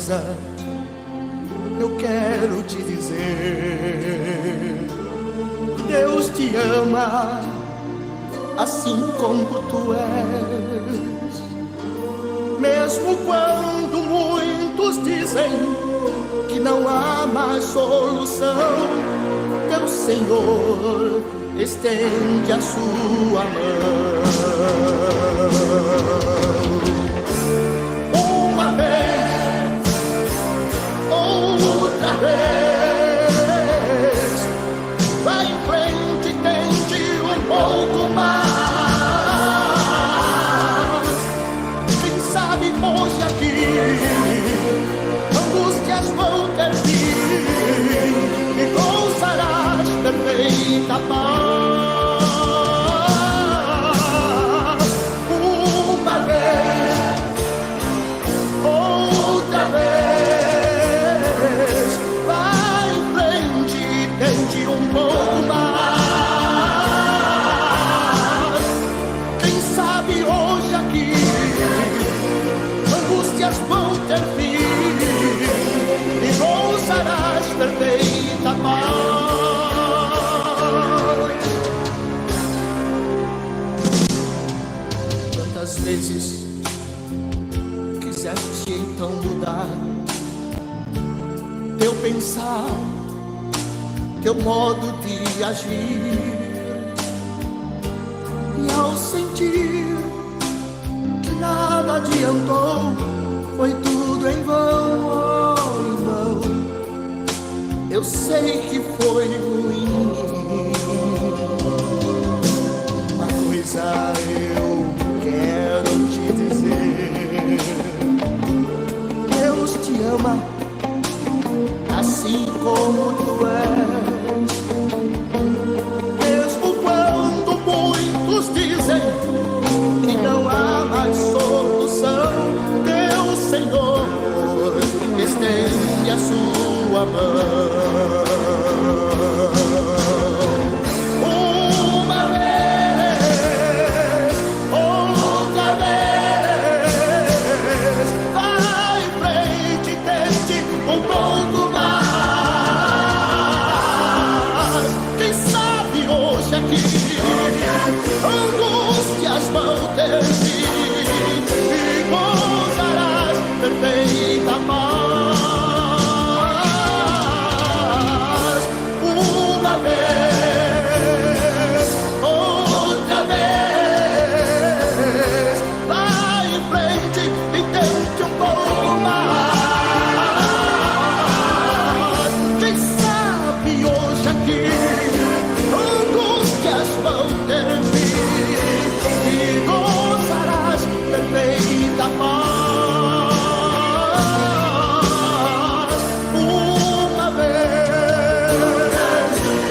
coisa eu quero te dizer. Deus te ama assim como tu és. Mesmo quando muitos dizem que não há mais solução, teu Senhor estende a sua mão. Uma vez, outra vez, vai em frente, tente um pouco mais. Quem sabe hoje aqui angústias vão ter fim e gozarás perfeita paz. Uma vez, outra vez, vai em frente, tente um pouco mais. Quem sabe hoje aqui angústias vão ter fim e gozarás perfeita paz. Quantas vezes quiseste então mudar teu pensar, teu modo de agir, e ao sentir que nada adiantou, foi tudo em vão, oh, em vão. Eu sei que foi ruim. Uma coisa eu quero te dizer: Deus te ama assim como tu és. Mesmo quando muitos dizem que não há mais solução, teu Senhor estende a sua mão. Uma vez, outra vez, vai em frente, tente um pouco mais. Quem sabe hoje aqui angústias vão ter fim e gozarás perfeita paz. Uma vez, outra vez, vai em frente e tente um pouco mais. Quem sabe hoje aqui angústias vão ter fim e gozarás perfeita paz. Uma vez,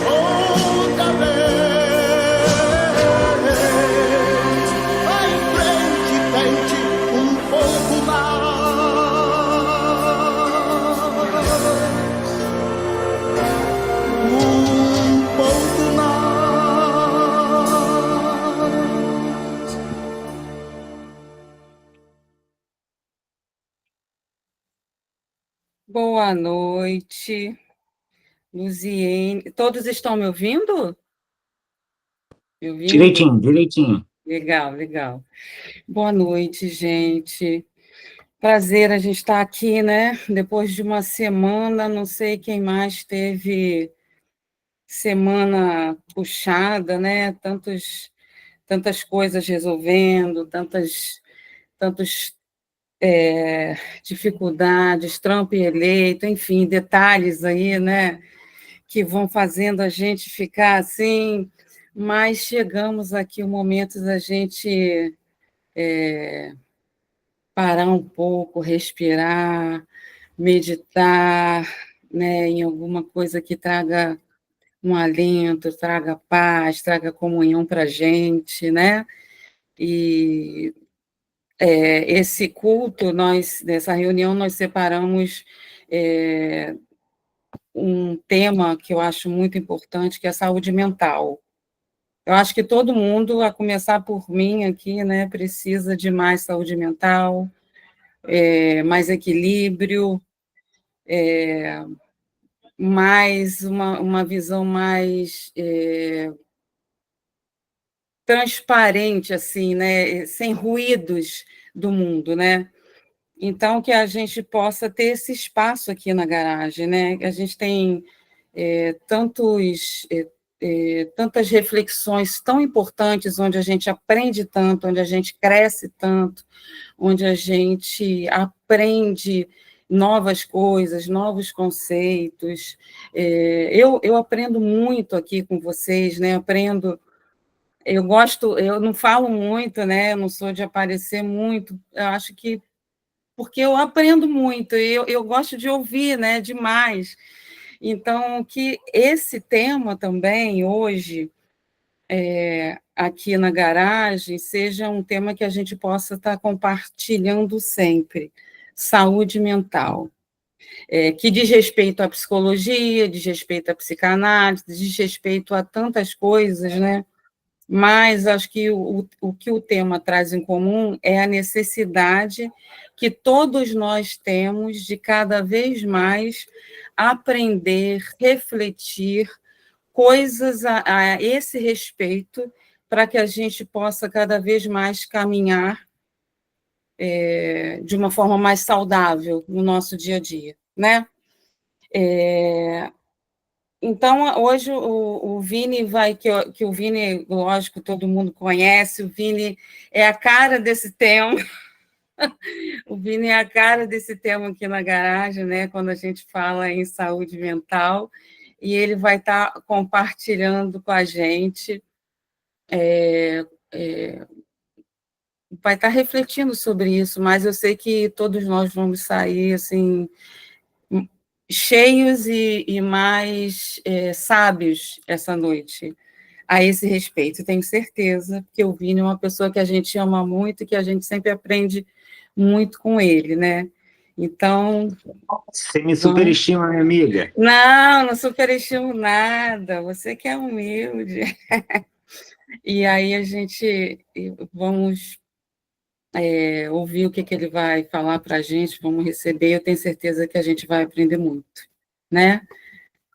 outra vez, vai em frente, tente um pouco mais. Um pouco mais. Boa noite, Luziene. Todos estão me ouvindo? Me ouvindo? Direitinho, direitinho. Legal, legal. Boa noite, gente. Prazer a gente estar aqui, né? Depois de uma semana, não sei quem mais teve semana puxada, né? Tantas coisas resolvendo, tantas dificuldades, Trump eleito, enfim, detalhes aí, né? Que vão fazendo a gente ficar assim, mas chegamos aqui o momento da gente parar um pouco, respirar, meditar, né, em alguma coisa que traga um alento, traga paz, traga comunhão para a gente, né? E esse culto, nessa reunião, nós separamos um tema que eu acho muito importante, que é a saúde mental. Eu acho que todo mundo, a começar por mim aqui, né, precisa de mais saúde mental, mais equilíbrio, mais uma visão mais transparente, assim, né? Sem ruídos do mundo, né? Então, que a gente possa ter esse espaço aqui na garagem, né? A gente tem tantas reflexões tão importantes, onde a gente aprende tanto, onde a gente cresce tanto, onde a gente aprende novas coisas, novos conceitos. Eu aprendo muito aqui com vocês, né? Eu não falo muito, né? Eu não sou de aparecer muito, eu acho que porque eu aprendo muito, eu gosto de ouvir, né? Demais. Então, que esse tema também, hoje, aqui na garagem, seja um tema que a gente possa estar compartilhando sempre. Saúde mental, que diz respeito à psicologia, diz respeito à psicanálise, diz respeito a tantas coisas, né? Mas acho que o que o tema traz em comum é a necessidade que todos nós temos de cada vez mais aprender, refletir coisas a esse respeito, para que a gente possa cada vez mais caminhar de uma forma mais saudável no nosso dia a dia, né? Então, hoje o Vini que o Vini, lógico, todo mundo conhece, o Vini é a cara desse tema, o Vini é a cara desse tema aqui na garagem, né? Quando a gente fala em saúde mental, e ele vai estar compartilhando com a gente, vai estar refletindo sobre isso, mas eu sei que todos nós vamos sair assim cheios e mais sábios essa noite a esse respeito. Tenho certeza que o Vini é uma pessoa que a gente ama muito e que a gente sempre aprende muito com ele, né? Então... Você me superestima, minha amiga? Não superestimo nada, você que é humilde. E aí a gente... Vamos ouvir o que ele vai falar para a gente, vamos receber, eu tenho certeza que a gente vai aprender muito, né?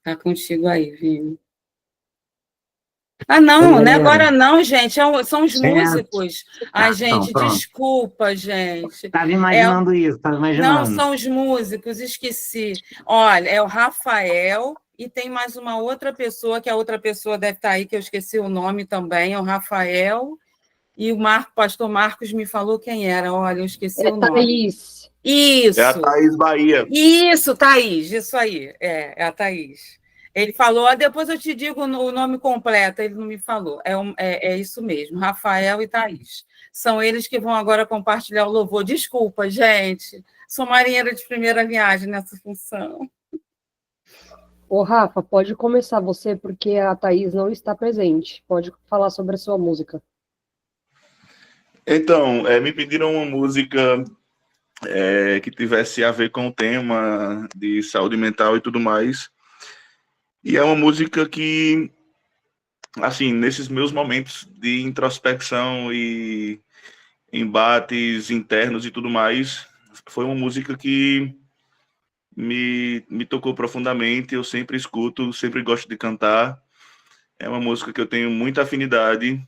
Tá contigo aí, Vini. Ah, não é agora não, gente, são os músicos. Ai, gente, então, desculpa, gente. Estava imaginando isso, estava imaginando. Não, são os músicos, esqueci. Olha, é o Rafael, e tem mais uma outra pessoa, que a outra pessoa deve estar aí, que eu esqueci o nome também, é o Rafael, e o pastor Marcos me falou quem era, olha, eu esqueci o nome. Thaís. Isso. É a Thaís Bahia. Isso, Thaís, isso aí, é a Thaís. Ele falou, depois eu te digo o nome completo, ele não me falou. É isso mesmo, Rafael e Thaís. São eles que vão agora compartilhar o louvor. Desculpa, gente, sou marinheira de primeira viagem nessa função. Ô, Rafa, pode começar você, porque a Thaís não está presente. Pode falar sobre a sua música. Então, me pediram uma música que tivesse a ver com o tema de saúde mental e tudo mais. E é uma música que, assim, nesses meus momentos de introspecção e embates internos e tudo mais, foi uma música que me tocou profundamente. Eu sempre escuto, sempre gosto de cantar. É uma música que eu tenho muita afinidade.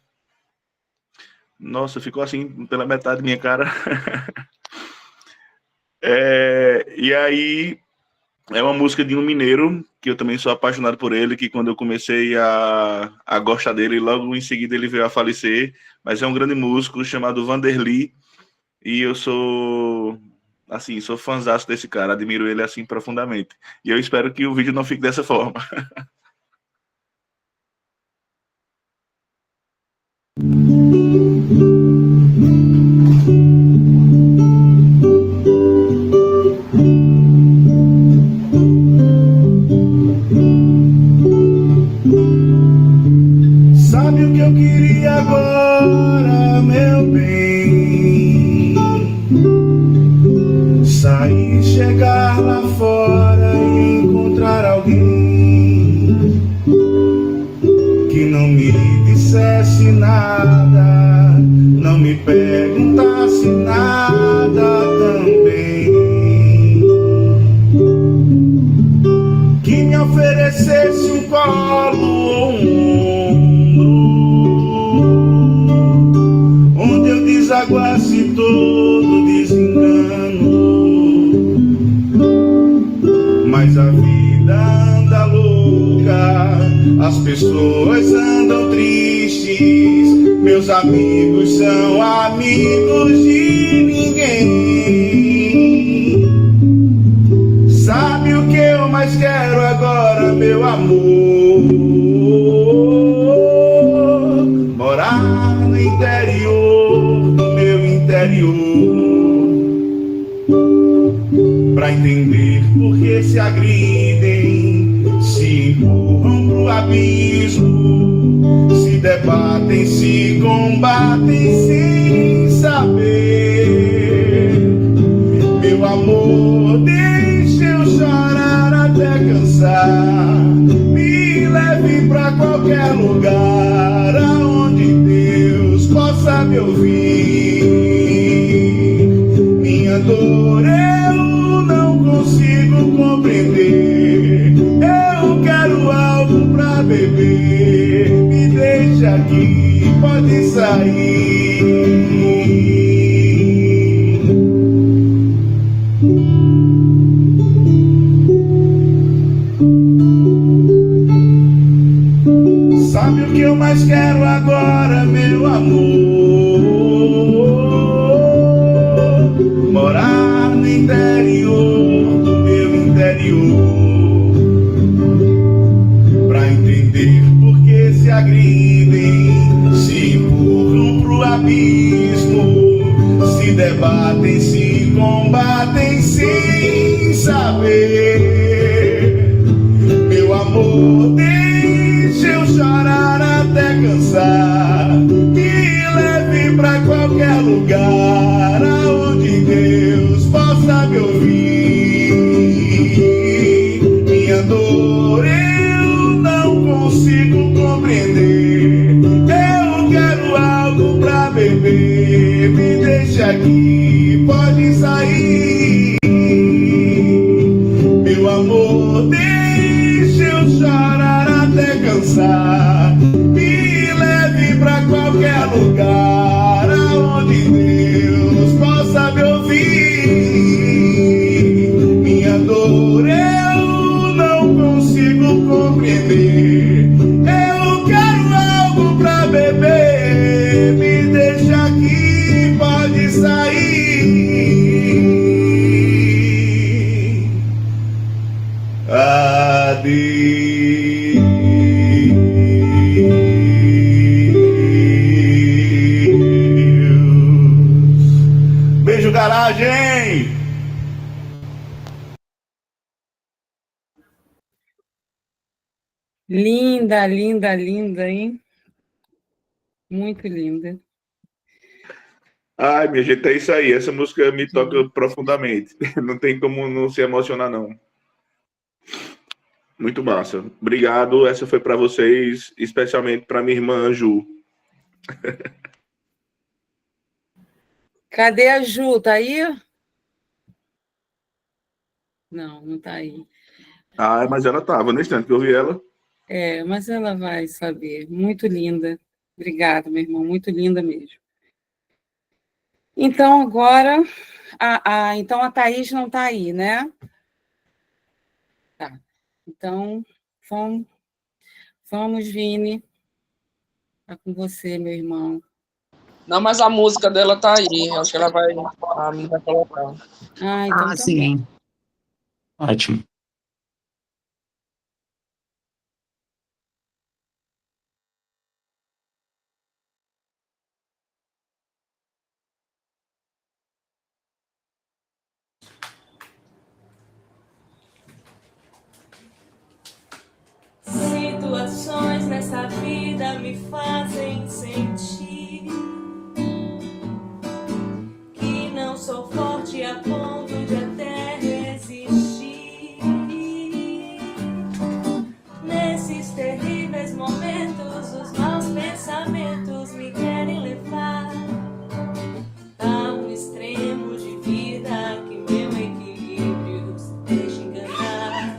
Nossa, ficou assim pela metade da minha cara. E aí, é uma música de um mineiro, que eu também sou apaixonado por ele, que quando eu comecei a gostar dele, logo em seguida ele veio a falecer, mas é um grande músico chamado Vanderly, e eu sou fãzaço desse cara, admiro ele assim profundamente. E eu espero que o vídeo não fique dessa forma. Sabe o que eu queria agora, meu bem? Sair, chegar lá fora e encontrar alguém que não me dissesse nada, não me perguntasse nada também. oferecesse um colo ou um ombro, onde eu desaguasse todo desengano. Mas a vida anda louca, as pessoas andam tristes, meus amigos são amigos de ninguém. Sabe o que eu mais quero agora, meu amor? Morar no interior do meu interior, pra entender por que se agridem, se empurram pro abismo, se debatem, se combatem sem saber. Meu amor, deixa eu chorar até cansar, me leve pra qualquer lugar aonde Deus possa me ouvir. Minha dor eu não consigo compreender, eu quero algo pra beber, me deixa aqui, pode sair. Sabe o que eu mais quero agora, meu amor? Morar no interior do meu interior, pra entender por que se agridem, se empurram pro abismo, se debatem, se combatem sem saber. Meu amor, deixa eu chorar até cansar, me leve pra qualquer lugar aonde Deus possa me ouvir. Minha dor eu não consigo compreender, eu quero algo pra beber, me deixa aqui, pode sair. Meu amor, deixa eu chorar até cansar, me leve pra qualquer lugar aonde Deus possa me ouvir. Minha dor eu não consigo compreender, eu quero algo pra beber, me deixa aqui, pode sair. Adeus. Beijo, garagem! Linda, linda, linda, hein? Muito linda. Ai, minha gente, é isso aí. Essa música me toca profundamente. Não tem como não se emocionar, não. Muito massa. Obrigado. Essa foi para vocês, especialmente para minha irmã Ju. Cadê a Ju? Tá aí? Não, não tá aí. Ah, mas ela estava no instante que eu vi ela. É, mas ela vai saber. Muito linda. Obrigada, meu irmão. Muito linda mesmo. Então, agora... então, a Thaís não está aí, né? Tá. Então, vamos, Vini. Está com você, meu irmão. Não, mas a música dela tá aí. Acho que ela vai colocar. Então tá sim. bom. Ótimo. Situações nessa vida me fazem sentir que não sou forte a ponto de até resistir. Nesses terríveis momentos, os maus pensamentos me querem levar a um extremo de vida que meu equilíbrio se deixa enganar.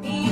E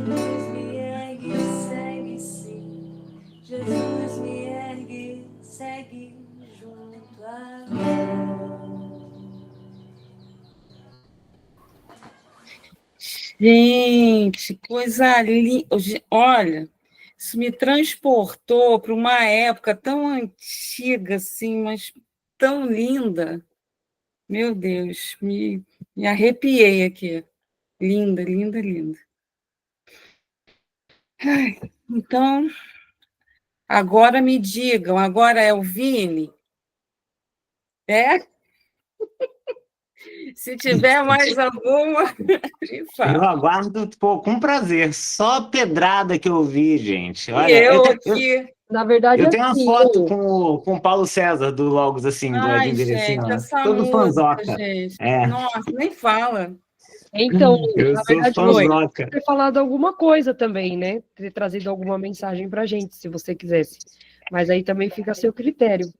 Jesus me ergue, segue sim. Jesus me ergue, segue junto a mim. Gente, coisa linda. Olha, isso me transportou para uma época tão antiga, assim, mas tão linda. Meu Deus, me arrepiei aqui. Linda, linda, linda. Ai, então, agora me digam, agora é o Vini? É? Se tiver mais alguma, me Eu fala. aguardo, pô, com prazer. Só pedrada que eu vi, gente. E Olha, eu aqui. Na verdade, eu tenho uma assim, foto com o Paulo César do Logos, assim, do Ai, ladinho dele, assim, gente, ó. essa Todo música, fanzoca. gente. É, Nossa, nem fala. então, eu na sou verdade, você Oi. fanzoca. ter falado alguma coisa também, né? Ter trazido alguma mensagem pra gente, se você quisesse. Mas aí também fica a seu critério.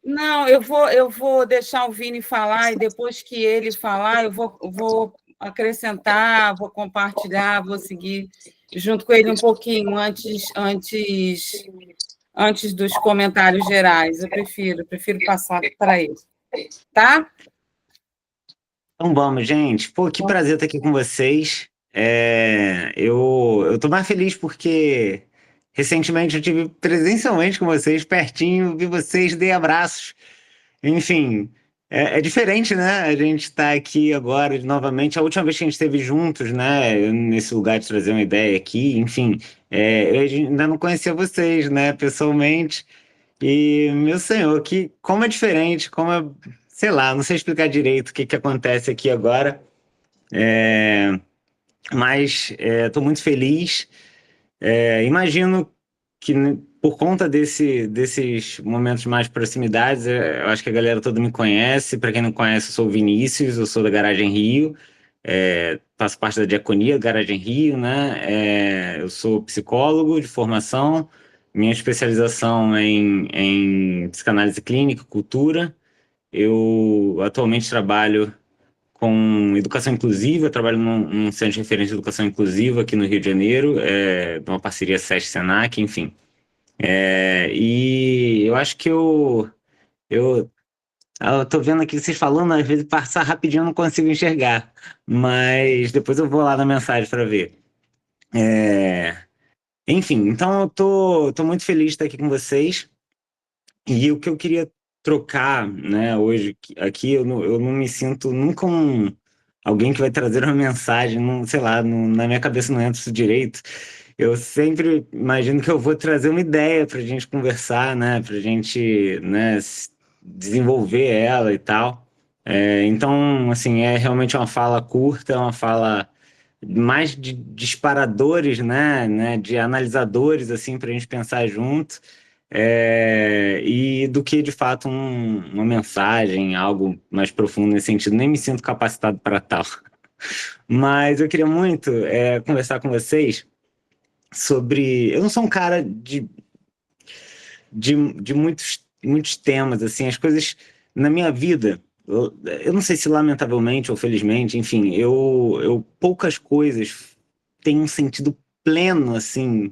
Não, eu vou deixar o Vini falar e depois que ele falar, eu vou acrescentar, vou compartilhar, vou seguir junto com ele um pouquinho antes dos comentários gerais. Eu prefiro passar para ele, tá? Então vamos, gente. Pô, que prazer estar aqui com vocês. Eu tô mais feliz porque recentemente eu tive presencialmente com vocês, pertinho, vi vocês, dei abraços. Enfim, é diferente, né? A gente está aqui agora novamente. A última vez que a gente esteve juntos, né? Nesse lugar de trazer uma ideia aqui, enfim, eu ainda não conhecia vocês, né? Pessoalmente. E, meu senhor, como é diferente, sei lá, não sei explicar direito o que acontece aqui agora, mas estou muito feliz. Imagino que por conta desses momentos mais proximidades, eu acho que a galera toda me conhece. Para quem não conhece, eu sou o Vinícius, eu sou da Garagem Rio, faço parte da Diaconia da Garagem Rio, né? Eu sou psicólogo de formação, minha especialização é em psicanálise clínica, cultura. Eu atualmente trabalho com educação inclusiva, eu trabalho num centro de referência de educação inclusiva aqui no Rio de Janeiro, numa parceria SESC-SENAC, enfim. E eu acho que eu, eu tô vendo aqui vocês falando, às vezes passar rapidinho eu não consigo enxergar, mas depois eu vou lá na mensagem para ver. É, enfim, então eu tô muito feliz de estar aqui com vocês. E o que eu queria trocar, né, hoje aqui, eu não me sinto nunca alguém que vai trazer uma mensagem, não, sei lá, na minha cabeça não entra isso direito. Eu sempre imagino que eu vou trazer uma ideia para a gente conversar, né, para a gente, né, desenvolver ela e tal. Então, assim, é realmente uma fala curta, é uma fala mais de disparadores, né, de analisadores, assim, para a gente pensar junto, e do que, de fato, uma mensagem, algo mais profundo nesse sentido. Nem me sinto capacitado para tal. Mas eu queria muito conversar com vocês sobre... Eu não sou um cara de muitos temas, assim, as coisas na minha vida... Eu não sei se lamentavelmente ou felizmente, enfim, poucas coisas têm um sentido pleno, assim,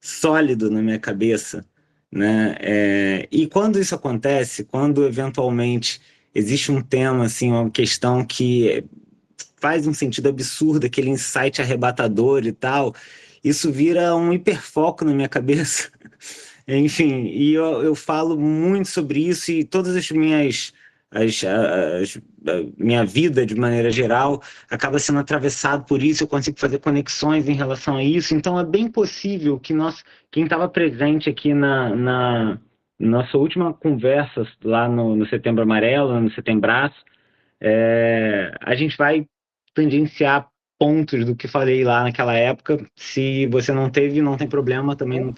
sólido na minha cabeça, né? E quando isso acontece, quando eventualmente existe um tema, assim, uma questão que faz um sentido absurdo, aquele insight arrebatador e tal, isso vira um hiperfoco na minha cabeça. Enfim, e eu falo muito sobre isso e todas as minhas minha vida de maneira geral acaba sendo atravessado por isso, eu consigo fazer conexões em relação a isso, então é bem possível que quem estava presente aqui na nossa última conversa lá no Setembro Amarelo, no Setembraço, a gente vai tangenciar pontos do que falei lá naquela época. Se você não teve, não tem problema, também não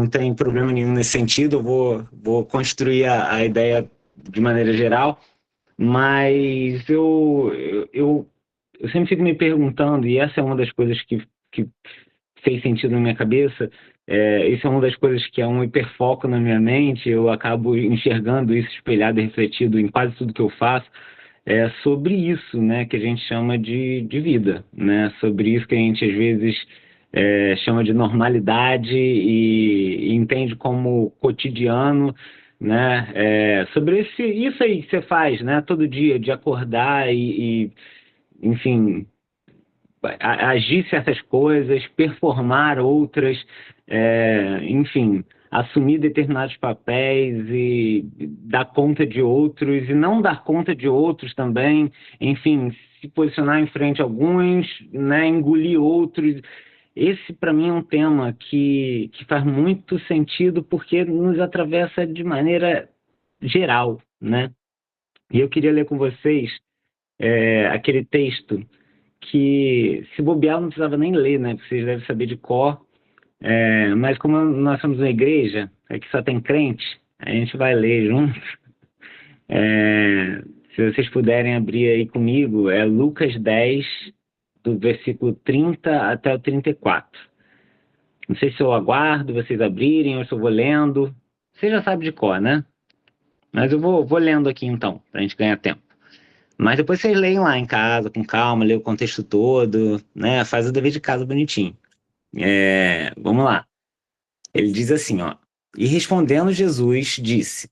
tem problema nenhum nesse sentido, eu vou construir a ideia de maneira geral, mas eu sempre fico me perguntando, e essa é uma das coisas que fez sentido na minha cabeça, isso é uma das coisas que é um hiperfoco na minha mente, eu acabo enxergando isso espelhado e refletido em quase tudo que eu faço, sobre isso, né, que a gente chama de vida, né, sobre isso que a gente às vezes chama de normalidade e entende como cotidiano, né, sobre isso aí que você faz, né, todo dia, de acordar enfim, agir certas coisas, performar outras, enfim, assumir determinados papéis e dar conta de outros e não dar conta de outros também, enfim, se posicionar em frente a alguns, né, engolir outros. Esse, para mim, é um tema que faz muito sentido porque nos atravessa de maneira geral, né? E eu queria ler com vocês aquele texto que, se bobear, não precisava nem ler, né? Porque vocês devem saber de cor. Mas como nós somos uma igreja, que só tem crente, a gente vai ler junto. Se vocês puderem abrir aí comigo, é Lucas 10, do versículo 30 até o 34. Não sei se eu aguardo vocês abrirem ou se eu vou lendo. Você já sabe de cor, né? Mas eu vou lendo aqui então, para a gente ganhar tempo. Mas depois vocês leem lá em casa, com calma, lê o contexto todo, né? Faz o dever de casa bonitinho. Vamos lá. Ele diz assim, ó. E respondendo Jesus, disse.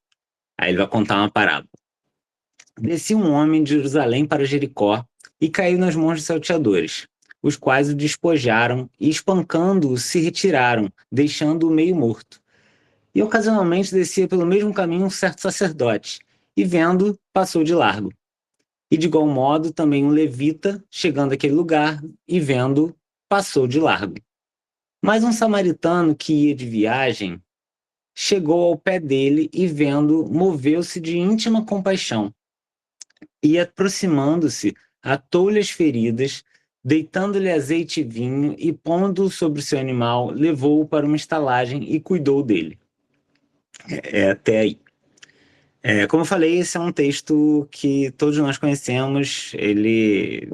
Aí ele vai contar uma parábola. Descia um homem de Jerusalém para Jericó e caiu nas mãos dos salteadores, os quais o despojaram e, espancando-o, se retiraram, deixando-o meio morto. E ocasionalmente descia pelo mesmo caminho um certo sacerdote, e vendo, passou de largo. E de igual modo também um levita, chegando àquele lugar, e vendo, passou de largo. Mas um samaritano que ia de viagem, chegou ao pé dele e vendo, moveu-se de íntima compaixão. E aproximando-se, atou-lhe as feridas, deitando-lhe azeite e vinho, e pondo-o sobre o seu animal, levou-o para uma estalagem e cuidou dele. Até aí. Como eu falei, esse é um texto que todos nós conhecemos, ele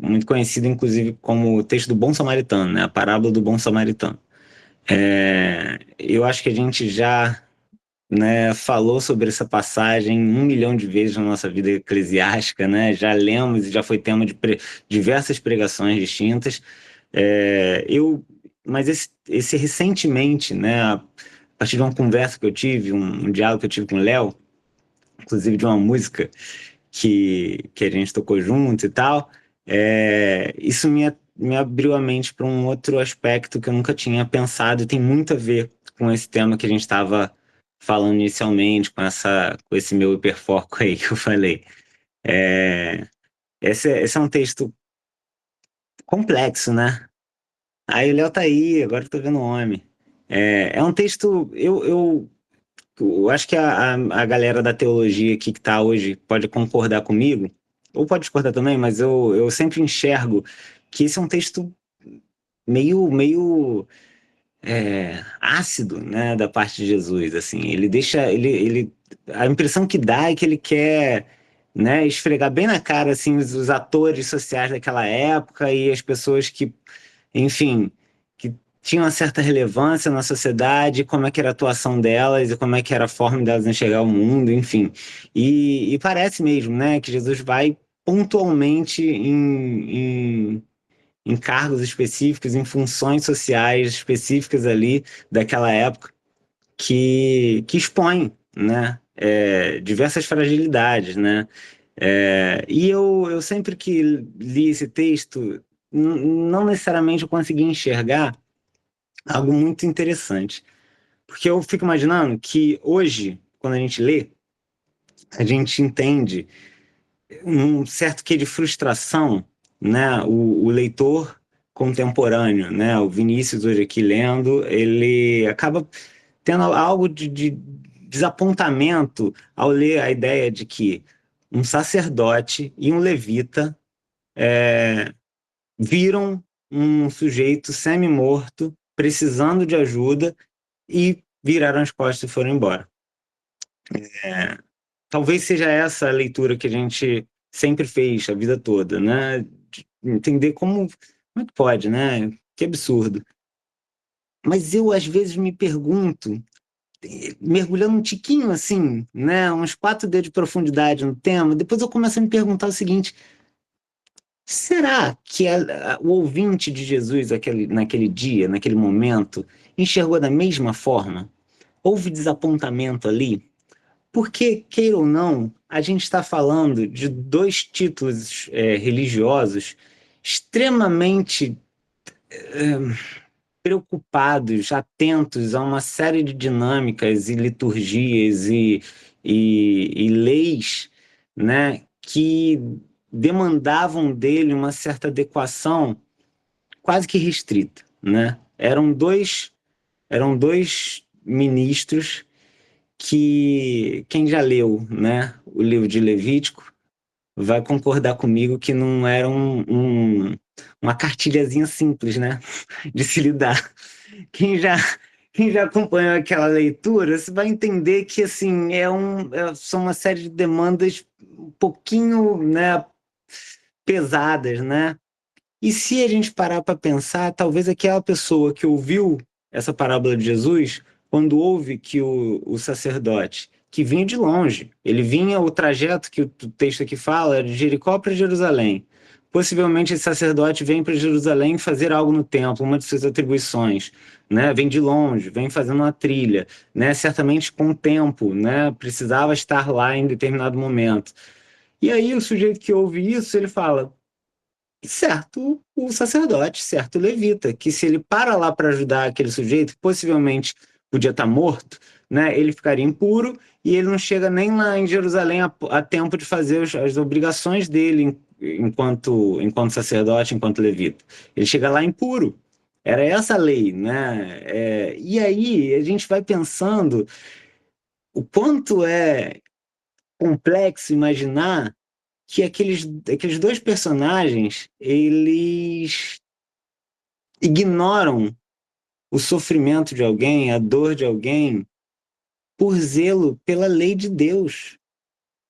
é muito conhecido, inclusive, como o texto do Bom Samaritano, né? A parábola do Bom Samaritano. Eu acho que a gente já, né, falou sobre essa passagem 1 milhão de vezes na nossa vida eclesiástica, né? Já lemos e já foi tema de diversas pregações distintas. Mas esse recentemente, né, a partir de uma conversa que eu tive, um diálogo que eu tive com o Léo, inclusive de uma música que a gente tocou junto e tal, isso me abriu a mente para um outro aspecto que eu nunca tinha pensado e tem muito a ver com esse tema que a gente estava falando inicialmente, com esse meu hiperfoco aí que eu falei. Esse é um texto complexo, né? Aí o Léo tá aí, agora eu tô vendo o homem. É um texto, eu acho que a galera da teologia aqui que está hoje pode concordar comigo, ou pode discordar também, mas eu sempre enxergo que esse é um texto meio ácido, né, da parte de Jesus, assim. Ele deixa, a impressão que dá é que ele quer, né, esfregar bem na cara, assim, os atores sociais daquela época e as pessoas que, enfim, que tinham uma certa relevância na sociedade, como é que era a atuação delas e como é que era a forma delas enxergar o mundo, enfim. E parece mesmo, né, que Jesus vai pontualmente em cargos específicos, em funções sociais específicas ali daquela época que expõem, né, diversas fragilidades, né? E eu sempre que li esse texto, não necessariamente eu consegui enxergar algo muito interessante. Porque eu fico imaginando que hoje, quando a gente lê, a gente entende um certo quê de frustração, né? O leitor contemporâneo, né? O Vinícius hoje aqui lendo, ele acaba tendo algo de desapontamento ao ler a ideia de que um sacerdote e um levita viram um sujeito semi-morto, precisando de ajuda, e viraram as costas e foram embora. Talvez seja essa a leitura que a gente sempre fez a vida toda, né? De entender como é que pode, né? Que absurdo. Mas eu, às vezes, me pergunto mergulhando um tiquinho assim, né, uns 4 dedos de profundidade no tema, depois eu começo a me perguntar o seguinte: será que o ouvinte de Jesus naquele dia, naquele momento, enxergou da mesma forma? Houve desapontamento ali? Porque, queira ou não, a gente está falando de 2 títulos religiosos extremamente preocupados, atentos a uma série de dinâmicas e liturgias e leis, né, que demandavam dele uma certa adequação quase que restrita, né? Eram dois ministros que quem já leu, né, o livro de Levítico vai concordar comigo que não era uma cartilhazinha simples, né, de se lidar. Quem já, quem já acompanhou aquela leitura, você vai entender que assim são uma série de demandas um pouquinho, né, pesadas, né? E se a gente parar para pensar, talvez aquela pessoa que ouviu essa parábola de Jesus, quando ouve que o sacerdote, que vinha de longe, ele vinha, o trajeto que o texto aqui fala, era de Jericó para Jerusalém. Possivelmente esse sacerdote vem para Jerusalém fazer algo no templo, uma de suas atribuições, né? Vem de longe, vem fazendo uma trilha, né? Certamente com o tempo, né? Precisava estar lá em determinado momento. E aí o sujeito que ouve isso, ele fala: certo o sacerdote, certo o levita, que se ele para lá para ajudar aquele sujeito, possivelmente podia estar morto, né? Ele ficaria impuro e ele não chega nem lá em Jerusalém a tempo de fazer as obrigações dele enquanto sacerdote, enquanto levita. Ele chega lá impuro. Era essa a lei, né? E aí a gente vai pensando o quanto é complexo imaginar que aqueles 2 personagens, eles ignoram o sofrimento de alguém, a dor de alguém, por zelo pela lei de Deus.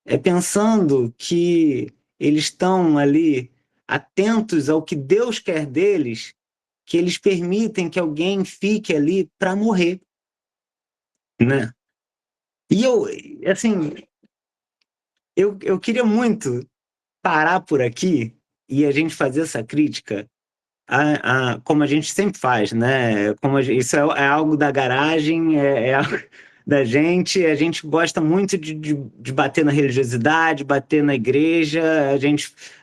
É pensando que eles estão ali atentos ao que Deus quer deles, que eles permitem que alguém fique ali para morrer, né? E assim, eu queria muito parar por aqui e a gente fazer essa crítica como a gente sempre faz, né? Isso é algo da garagem, é algo da gente. A gente gosta muito de bater na religiosidade, bater na igreja.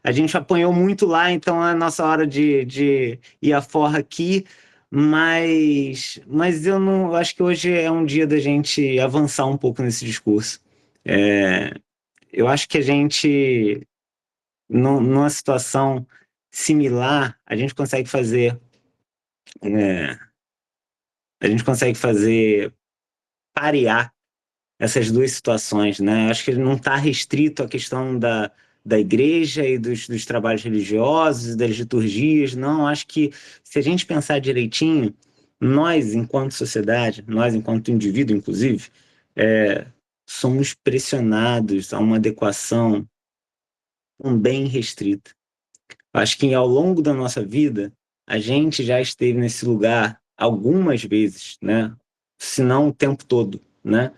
A gente apanhou muito lá, então é a nossa hora de ir à forra aqui. Mas eu acho que hoje é um dia da gente avançar um pouco nesse discurso. Eu acho que a gente, numa situação similar, é, a gente consegue fazer parear essas 2 situações, né? Acho que ele não está restrito à questão da igreja e dos trabalhos religiosos, das liturgias, não. Acho que se a gente pensar direitinho, nós, enquanto sociedade, nós, enquanto indivíduo, inclusive, somos pressionados a uma adequação bem restrita. Acho que ao longo da nossa vida, a gente já esteve nesse lugar algumas vezes, né? Se não o tempo todo, né?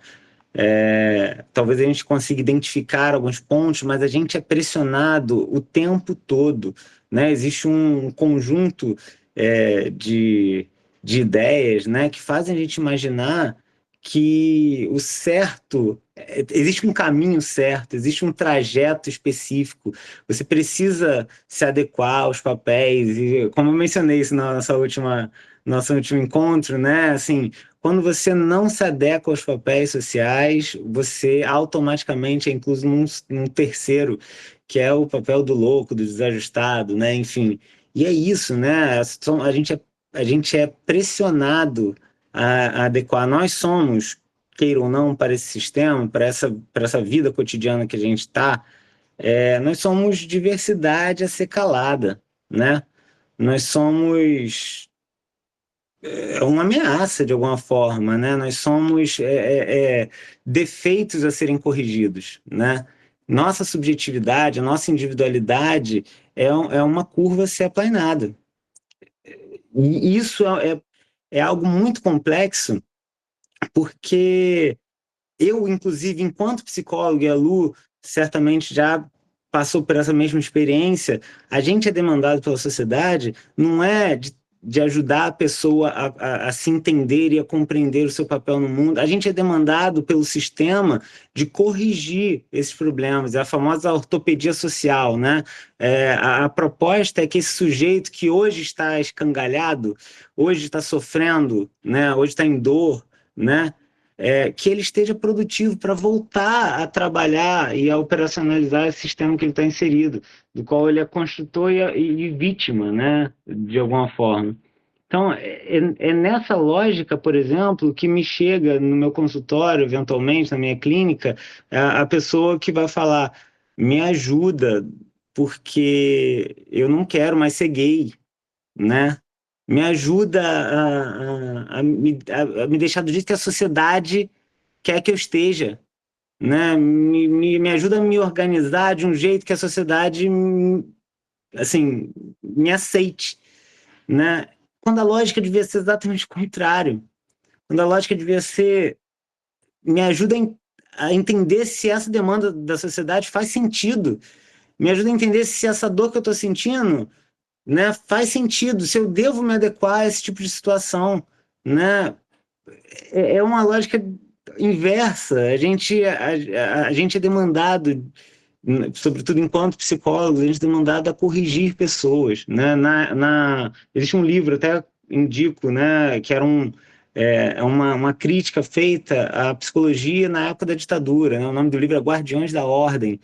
Talvez a gente consiga identificar alguns pontos, mas a gente é pressionado o tempo todo, né? Existe um conjunto de ideias, né, que fazem a gente imaginar que o certo, existe um caminho certo, existe um trajeto específico. Você precisa se adequar aos papéis e, como eu mencionei isso na nosso último encontro, né? Assim, quando você não se adequa aos papéis sociais, você automaticamente é incluso num terceiro, que é o papel do louco, do desajustado, né? Enfim, e é isso, né? A gente é pressionado a adequar. Nós somos, queira ou não, para esse sistema, para essa vida cotidiana que a gente está, nós somos diversidade a ser calada, né? Nós somos uma ameaça de alguma forma, né? Nós somos defeitos a serem corrigidos, né? Nossa subjetividade, a nossa individualidade é uma curva a ser aplanada. E isso é algo muito complexo porque eu, inclusive, enquanto psicólogo, e a Lu certamente já passou por essa mesma experiência, a gente é demandado pela sociedade, não é de ajudar a pessoa a se entender e a compreender o seu papel no mundo, a gente é demandado pelo sistema de corrigir esses problemas, é a famosa ortopedia social, né? A proposta é que esse sujeito que hoje está escangalhado, hoje está sofrendo, né? Hoje está em dor, né? Que ele esteja produtivo para voltar a trabalhar e a operacionalizar esse sistema que ele está inserido, do qual ele é construtor e vítima, né, de alguma forma. Então, é nessa lógica, por exemplo, que me chega no meu consultório, eventualmente, na minha clínica, a pessoa que vai falar, me ajuda, porque eu não quero mais ser gay, né? Me ajuda a me deixar do jeito que a sociedade quer que eu esteja, né? Me ajuda a me organizar de um jeito que a sociedade, assim, me aceite, né? Quando a lógica devia ser exatamente o contrário. Quando a lógica devia ser, me ajuda a entender se essa demanda da sociedade faz sentido. Me ajuda a entender se essa dor que eu estou sentindo, né, faz sentido, se eu devo me adequar a esse tipo de situação, né? É uma lógica inversa. A gente é demandado, sobretudo enquanto psicólogos, a gente é demandado a corrigir pessoas, né? Existe um livro, até indico, né, que era uma crítica feita à psicologia na época da ditadura, né? O nome do livro é Guardiões da Ordem,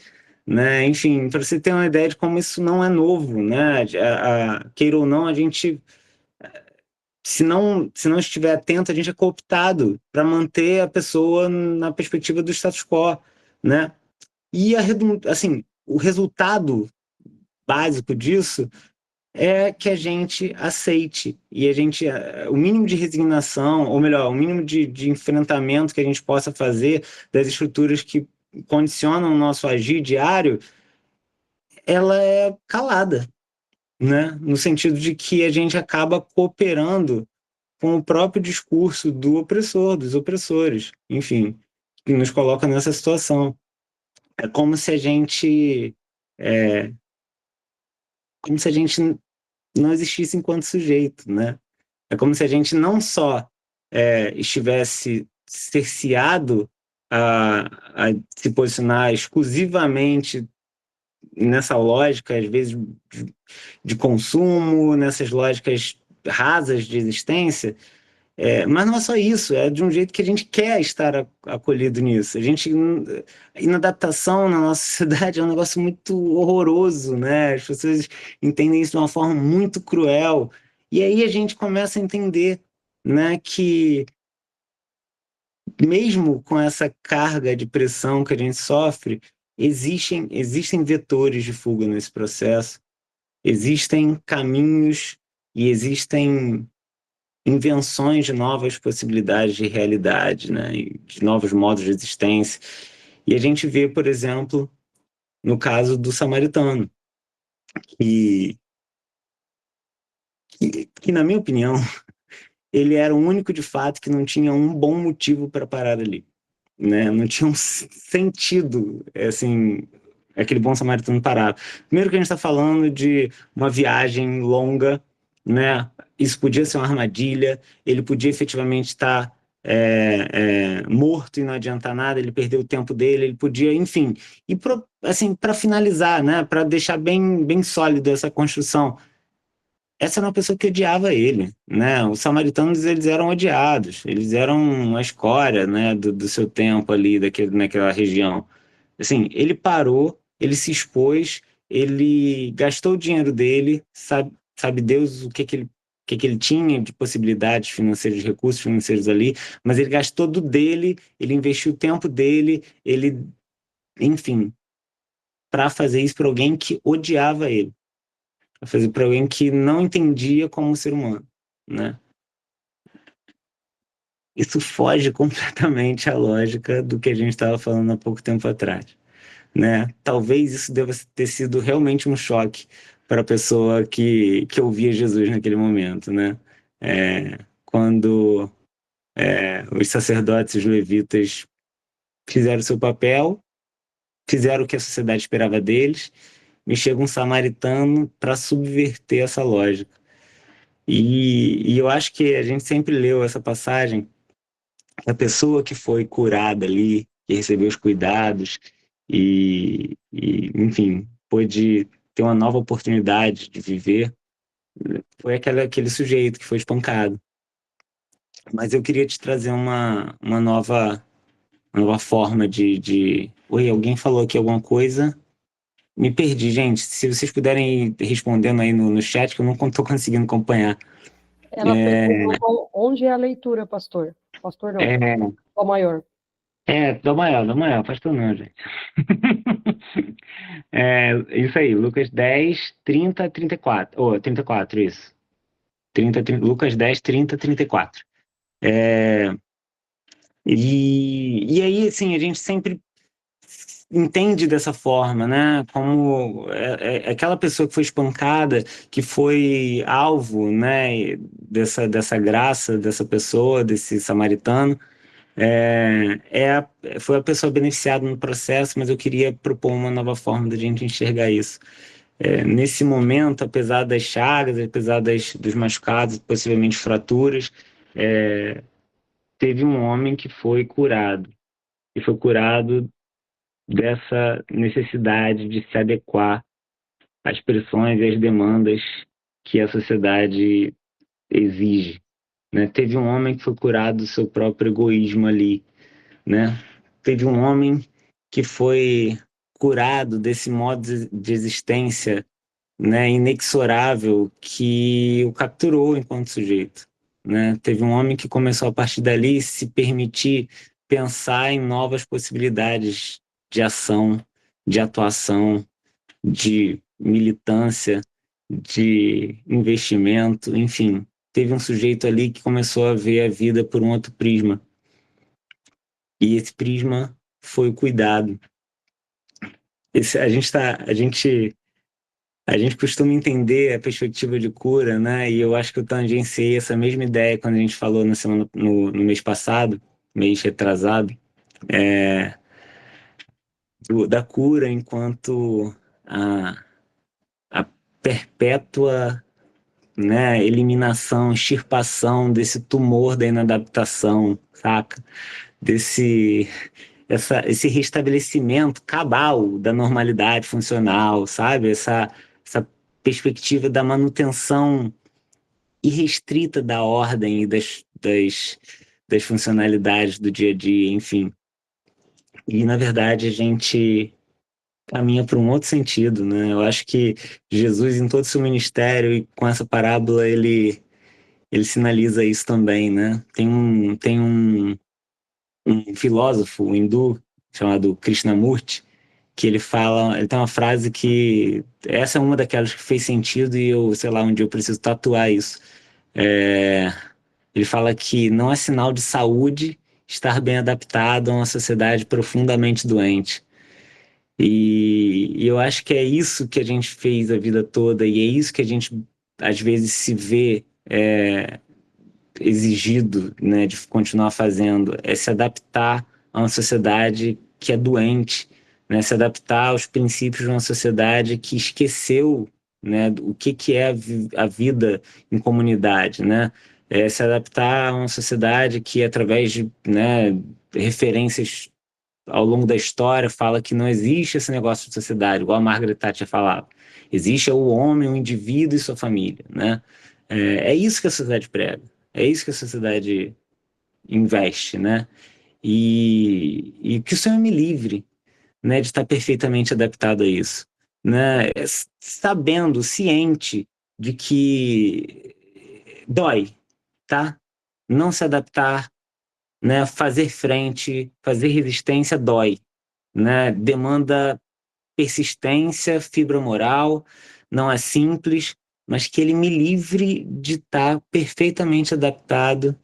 né? Enfim, para você ter uma ideia de como isso não é novo, né? Queira ou não, a gente, se não estiver atento, a gente é cooptado para manter a pessoa na perspectiva do status quo, né? E assim, o resultado básico disso é que a gente aceite e o mínimo de resignação, ou melhor, o mínimo de enfrentamento que a gente possa fazer das estruturas que condicionam o nosso agir diário, ela é calada, né? No sentido de que a gente acaba cooperando com o próprio discurso do opressor, dos opressores, enfim, que nos coloca nessa situação. É como se a gente, é, como se a gente não existisse enquanto sujeito, né? É como se a gente não só estivesse cerceado a se posicionar exclusivamente nessa lógica, às vezes, de consumo, nessas lógicas rasas de existência, mas não é só isso, é de um jeito que a gente quer estar acolhido nisso. A gente, inadaptação na nossa sociedade é um negócio muito horroroso, né? As pessoas entendem isso de uma forma muito cruel. E aí a gente começa a entender, né, que mesmo com essa carga de pressão que a gente sofre, existem vetores de fuga nesse processo, existem caminhos e existem invenções de novas possibilidades de realidade, né, e de novos modos de existência. E a gente vê, por exemplo, no caso do samaritano, que, que na minha opinião, ele era o único de fato que não tinha um bom motivo para parar ali, né? Não tinha um sentido, assim, aquele bom samaritano parar. Primeiro que a gente está falando de uma viagem longa, né? Isso podia ser uma armadilha, ele podia efetivamente estar morto e não adiantar nada, ele perdeu o tempo dele, ele podia, enfim. E assim, para finalizar, né? Para deixar bem, bem sólido essa construção, essa era uma pessoa que odiava ele, né? Os samaritanos, eles eram odiados, eles eram a escória, né, do seu tempo ali, naquela região. Assim, ele parou, ele se expôs, ele gastou o dinheiro dele, sabe Deus o que que ele tinha de possibilidades financeiras, de recursos financeiros ali, mas ele gastou do dele, ele investiu o tempo dele, enfim, para fazer isso para alguém que odiava ele, para fazer para alguém que não entendia como ser humano, né? Isso foge completamente à lógica do que a gente estava falando há pouco tempo atrás, né? Talvez isso deva ter sido realmente um choque para a pessoa que ouvia Jesus naquele momento, né? Quando Os sacerdotes, os levitas fizeram o seu papel, fizeram o que a sociedade esperava deles, me chega um samaritano para subverter essa lógica. E eu acho que a gente sempre leu essa passagem, a pessoa que foi curada ali, que recebeu os cuidados enfim, pôde ter uma nova oportunidade de viver, foi aquele sujeito que foi espancado. Mas eu queria te trazer uma nova forma de... Oi, alguém falou aqui alguma coisa? Me perdi, gente. Se vocês puderem ir respondendo aí no chat, que eu não estou conseguindo acompanhar. Ela perguntou onde é a leitura, pastor. Pastor não, É, Ó maior. dá maior, pastor não, gente. Isso aí, Lucas 10, 30, 34. Ou 34, isso. 30, Lucas 10, 30, 34. E aí, assim, a gente sempre entende dessa forma, né? Como aquela pessoa que foi espancada, que foi alvo, né? Dessa graça, dessa pessoa, desse samaritano, foi a pessoa beneficiada no processo, mas eu queria propor uma nova forma da gente enxergar isso. Nesse momento, apesar das chagas, apesar dos machucados, possivelmente fraturas, teve um homem que foi curado. E foi curado dessa necessidade de se adequar às pressões e às demandas que a sociedade exige, né? Teve um homem que foi curado do seu próprio egoísmo ali, né? Teve um homem que foi curado desse modo de existência, né, inexorável que o capturou enquanto sujeito, né? Teve um homem que começou a partir dali se permitir pensar em novas possibilidades de ação, de atuação, de militância, de investimento, enfim. Teve um sujeito ali que começou a ver a vida por um outro prisma. E esse prisma foi o cuidado. A gente costuma entender a perspectiva de cura, né? E eu acho que eu tangenciei essa mesma ideia quando a gente falou no mês passado, mês retrasado, da cura enquanto a perpétua, né, eliminação, extirpação desse tumor da inadaptação, saca? Esse restabelecimento cabal da normalidade funcional, sabe? Essa perspectiva da manutenção irrestrita da ordem e das funcionalidades do dia a dia, enfim. E, na verdade, a gente caminha para um outro sentido, né? Eu acho que Jesus, em todo o seu ministério e com essa parábola, ele sinaliza isso também, né? Tem um filósofo hindu chamado Krishnamurti, que ele tem uma frase que, essa é uma daquelas que fez sentido e eu, sei lá, um dia eu preciso tatuar isso. Ele fala que não é sinal de saúde estar bem adaptado a uma sociedade profundamente doente. E eu acho que é isso que a gente fez a vida toda e é isso que a gente, às vezes, se vê exigido, né, de continuar fazendo, é se adaptar a uma sociedade que é doente, né, se adaptar aos princípios de uma sociedade que esqueceu, né, o que é a vida em comunidade, né, se adaptar a uma sociedade que, através de, né, referências ao longo da história, fala que não existe esse negócio de sociedade, igual a Margaret Thatcher falava. Existe o homem, o indivíduo e sua família, né? É isso que a sociedade prega. É isso que a sociedade investe, né? E que o Senhor me livre, né, de estar perfeitamente adaptado a isso, né? Sabendo, ciente de que dói, tá? Não se adaptar, né? Fazer frente, fazer resistência dói, né? Demanda persistência, fibra moral, não é simples, mas que ele me livre de estar perfeitamente adaptado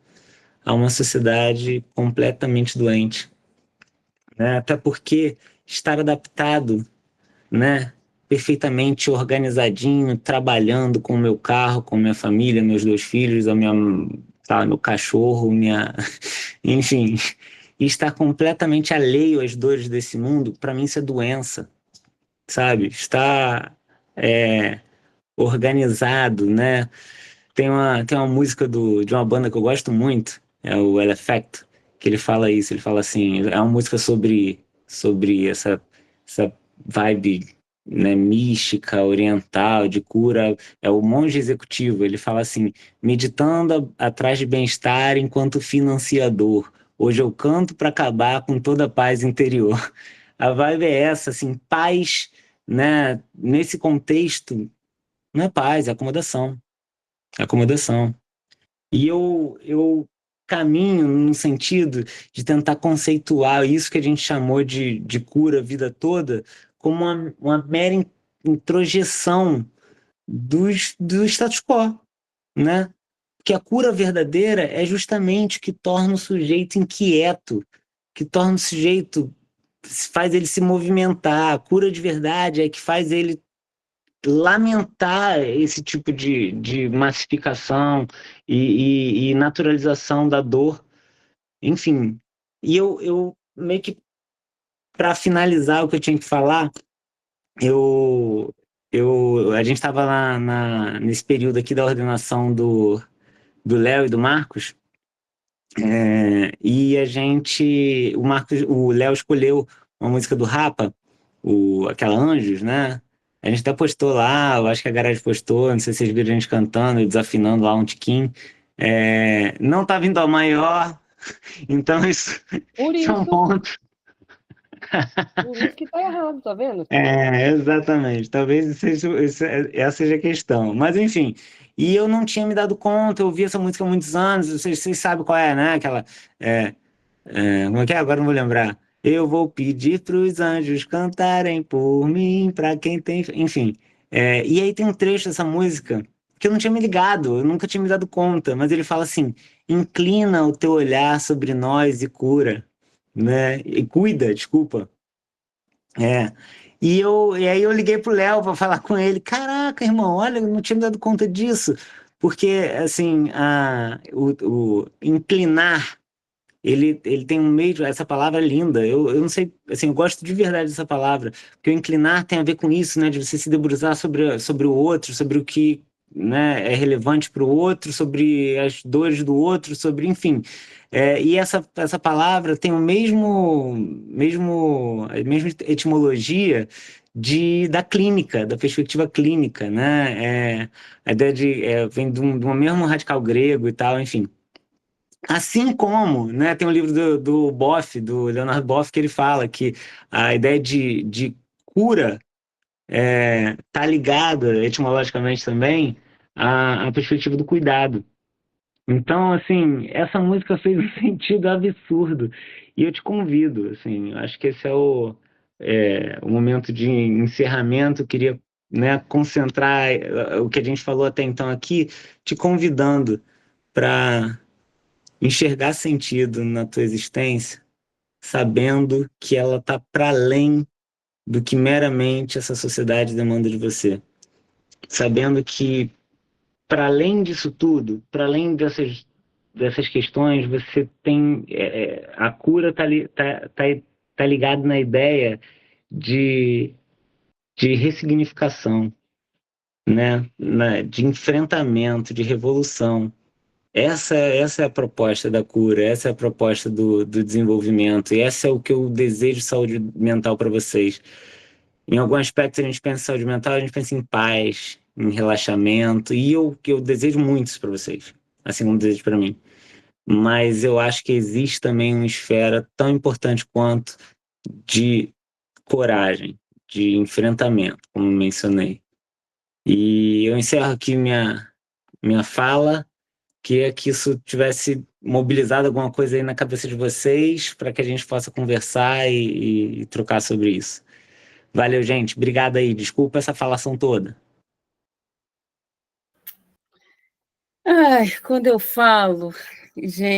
a uma sociedade completamente doente, né? Até porque estar adaptado, né, perfeitamente organizadinho, trabalhando com o meu carro, com minha família, meus 2 filhos, meu cachorro, enfim, e estar completamente alheio às dores desse mundo, para mim isso é doença, sabe? Estar organizado, né? Tem uma música de uma banda que eu gosto muito, é o El Effect, que ele fala isso, ele fala assim, é uma música sobre essa vibe, né, mística, oriental, de cura, é o monge executivo, ele fala assim, meditando atrás de bem-estar enquanto financiador, hoje eu canto para acabar com toda a paz interior. A vibe é essa, assim, paz, né, nesse contexto, não é paz, é acomodação. Acomodação. E eu caminho no sentido de tentar conceituar isso que a gente chamou de cura a vida toda como uma mera introjeção do status quo, né? Que a cura verdadeira é justamente o que torna o sujeito inquieto, que torna o sujeito, faz ele se movimentar. A cura de verdade é que faz ele lamentar esse tipo de massificação e naturalização da dor, enfim. E eu meio que, para finalizar o que eu tinha que falar, a gente estava lá nesse período aqui da ordenação do Léo e do Marcos, e o Léo escolheu uma música do Rapa, aquela Anjos, né? A gente até postou lá, eu acho que a garagem postou, não sei se vocês viram a gente cantando e desafinando lá um tiquinho. Não tá vindo ao maior, então isso, Por isso é um isso, ponto. por isso que tá errado, tá vendo? Exatamente. Talvez essa seja a questão. Mas, enfim. E eu não tinha me dado conta, eu ouvi essa música há muitos anos, vocês sabem qual é, né? Aquela. Como é que é? Agora não vou lembrar. Eu vou pedir para os anjos cantarem por mim, para quem tem. Enfim. E aí tem um trecho dessa música que eu não tinha me ligado, eu nunca tinha me dado conta, mas ele fala assim: inclina o teu olhar sobre nós e cura, né? E cuida, desculpa. É. E aí eu liguei pro Léo para falar com ele. Caraca, irmão, olha, eu não tinha me dado conta disso. Porque, assim, o inclinar, ele tem um meio, essa palavra é linda. Eu não sei, assim, eu gosto de verdade dessa palavra. Porque o inclinar tem a ver com isso, né? De você se debruçar sobre o outro, sobre o que, né, é relevante para o outro, sobre as dores do outro, enfim. E essa palavra tem a mesma etimologia da clínica, da perspectiva clínica, né? A ideia vem de um mesmo radical grego e tal, enfim. Assim como, né, tem um livro do Boff, do Leonardo Boff, que ele fala que a ideia de cura está ligada etimologicamente também à perspectiva do cuidado. Então, assim, essa música fez um sentido absurdo. E eu te convido, assim, acho que esse é o momento de encerramento. Eu queria, né, concentrar o que a gente falou até então aqui, te convidando para enxergar sentido na tua existência, sabendo que ela está para além do que meramente essa sociedade demanda de você. Sabendo que, para além disso tudo, para além dessas questões, você tem. A cura tá ligada na ideia de ressignificação, né? De enfrentamento, de revolução. Essa é a proposta da cura, essa é a proposta do desenvolvimento, e essa é o que eu desejo de saúde mental para vocês. Em algum aspecto, a gente pensa em saúde mental, a gente pensa em paz, em relaxamento, e eu desejo muito isso para vocês, assim como desejo para mim. Mas eu acho que existe também uma esfera tão importante quanto de coragem, de enfrentamento, como mencionei. E eu encerro aqui minha fala, queria que isso tivesse mobilizado alguma coisa aí na cabeça de vocês, para que a gente possa conversar e trocar sobre isso. Valeu, gente. Obrigado aí. Desculpa essa falação toda. Ai, quando eu falo, gente.